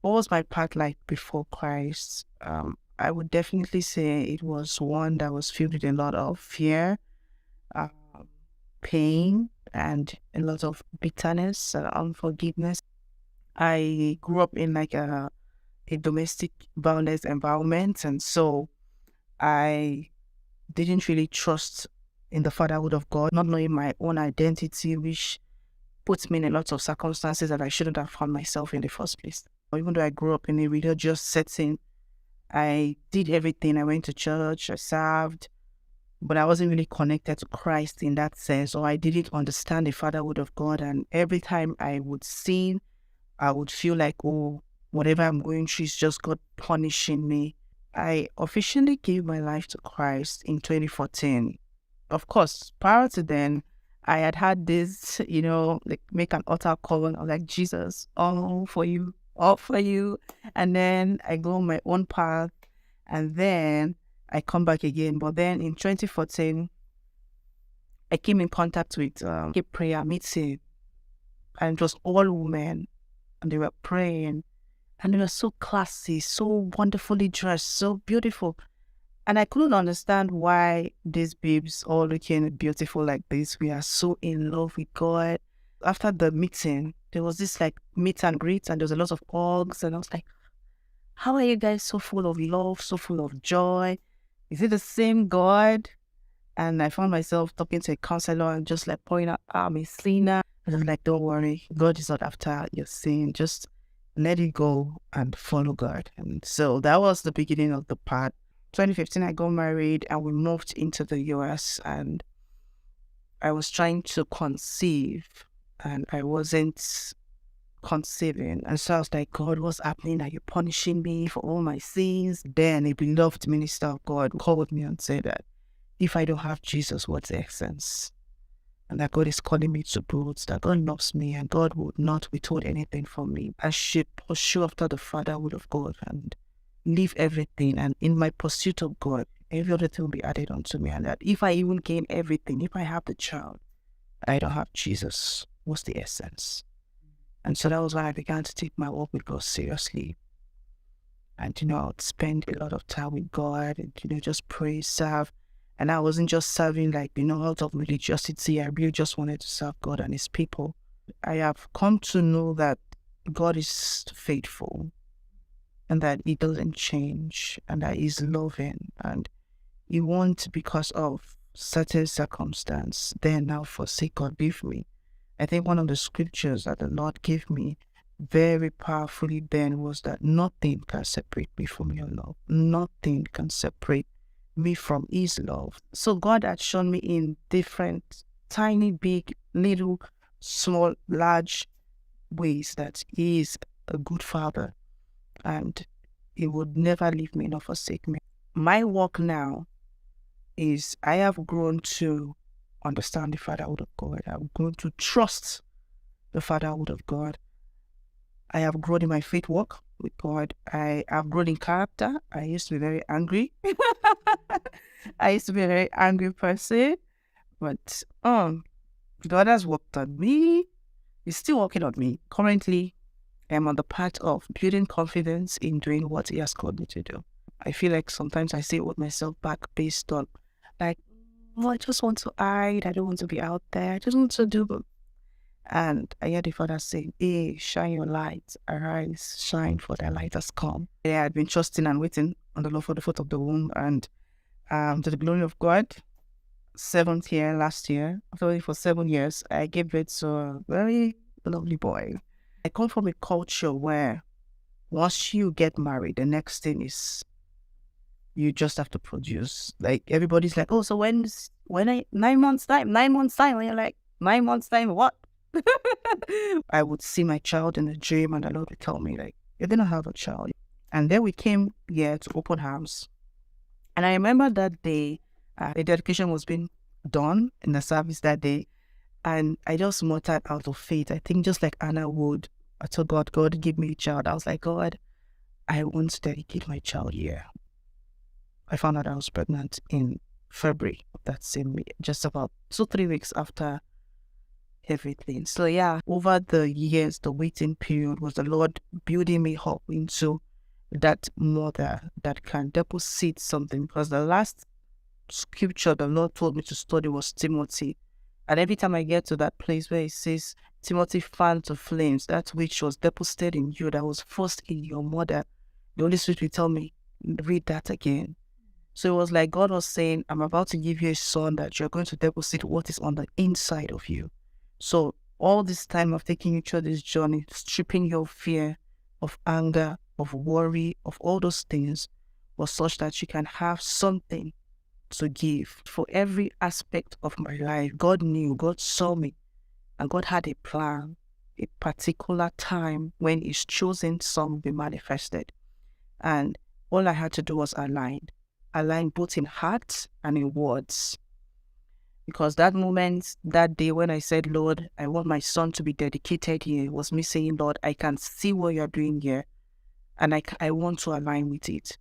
What was my path like before Christ? I would definitely say it was one that was filled with a lot of fear, um, pain, and a lot of bitterness and unforgiveness. I grew up in like a domestic violence environment, and so I didn't really trust in the fatherhood of God, not knowing my own identity, which puts me in a lot of circumstances that I shouldn't have found myself in the first place. Even though I grew up in a religious setting, I did everything. I went to church, I served, but I wasn't really connected to Christ in that sense, or I didn't understand the fatherhood of God. And every time I would sin, I would feel like, oh, whatever I'm going through is just God punishing me. I officially gave my life to Christ in 2014. Of course, prior to then, I had had this, like make an altar call. I was like, Jesus, all for you, all for you. And then I go on my own path, and then I come back again. But then in 2014, I came in contact with a prayer meeting, and it was all women, and they were praying, and they were so classy, so wonderfully dressed, so beautiful. And I couldn't understand why these babes, all looking beautiful like this, we are so in love with God. After the meeting, there was this like meet and greet, and there was a lot of hugs. And I was like, how are you guys so full of love, so full of joy? Is it the same God? And I found myself talking to a counselor and just like pointing out, I'm a sinner. And I was like, don't worry, God is not after your sin. Just let it go and follow God. And so that was the beginning of the path. 2015, I got married and we moved into the US, and I was trying to conceive and I wasn't conceiving. And so I was like, God, what's happening? Are you punishing me for all my sins? Then a beloved minister of God called me and said that if I don't have Jesus, what's the essence? And that God is calling me to boots, that God loves me and God would not withhold anything from me. I should pursue after the fatherhood of God and leave everything. And in my pursuit of God, every other thing will be added unto me. And that if I even gain everything, if I have the child, I don't have Jesus, what's the essence? And so that was when I began to take my walk with God seriously. And, I would spend a lot of time with God and, just pray, serve. And I wasn't just serving like, out of religiosity. I really just wanted to serve God and his people. I have come to know that God is faithful and that he doesn't change and that he's loving and he won't, because of certain circumstance, then now forsake God with me. I think one of the scriptures that the Lord gave me very powerfully then was that nothing can separate me from your love. Nothing can separate me from his love. So God had shown me in different, tiny, big, little, small, large ways that he is a good father and he would never leave me nor forsake me. My work now is I have grown to understand the fatherhood of God. I've grown to trust the fatherhood of God. I have grown in my faith walk with God. I have grown in character. I used to be very angry. I used to be a very angry person, but God has worked on me. He's still working on me. Currently, I'm on the path of building confidence in doing what he has called me to do. I feel like sometimes I say hold myself back based on like, I just want to hide. I don't want to be out there. I just want to do. And I heard the Father say, hey, shine your light, arise, shine, for thy light has come. I had been trusting and waiting on the Lord for the fruit of the womb, and to the glory of God, 7th year last year, after waiting for 7 years, I gave birth to a very lovely boy. I come from a culture where once you get married, the next thing is you just have to produce. Like everybody's like, oh, so when 9 months time, and you're like, 9 months time, what? I would see my child in a dream and the Lord would tell me like, you're gonna have a child. And then we came here to open house. And I remember that day, the dedication was being done in the service that day. And I just muttered out of faith, I think just like Anna would, I told God, God, give me a child. I was like, God, I want to dedicate my child here. I found out I was pregnant in February of that same year, just about 2-3 weeks after everything. So yeah, over the years, the waiting period was the Lord building me up into that mother that can deposit something. Because the last scripture the Lord told me to study was Timothy. And every time I get to that place where it says, Timothy, fan to flames, that which was deposited in you, that was first in your mother, the Holy Spirit will tell me, read that again. So it was like God was saying, I'm about to give you a son that you're going to deposit what is on the inside of you. So all this time of taking you through this journey, stripping your fear of anger, of worry, of all those things, was such that you can have something to give. For every aspect of my life, God knew, God saw me, and God had a plan, a particular time when His chosen son will be manifested. And all I had to do was align both in heart and in words. Because that moment, that day when I said, Lord, I want my son to be dedicated here, was me saying, Lord, I can see what you're doing here, and I want to align with it.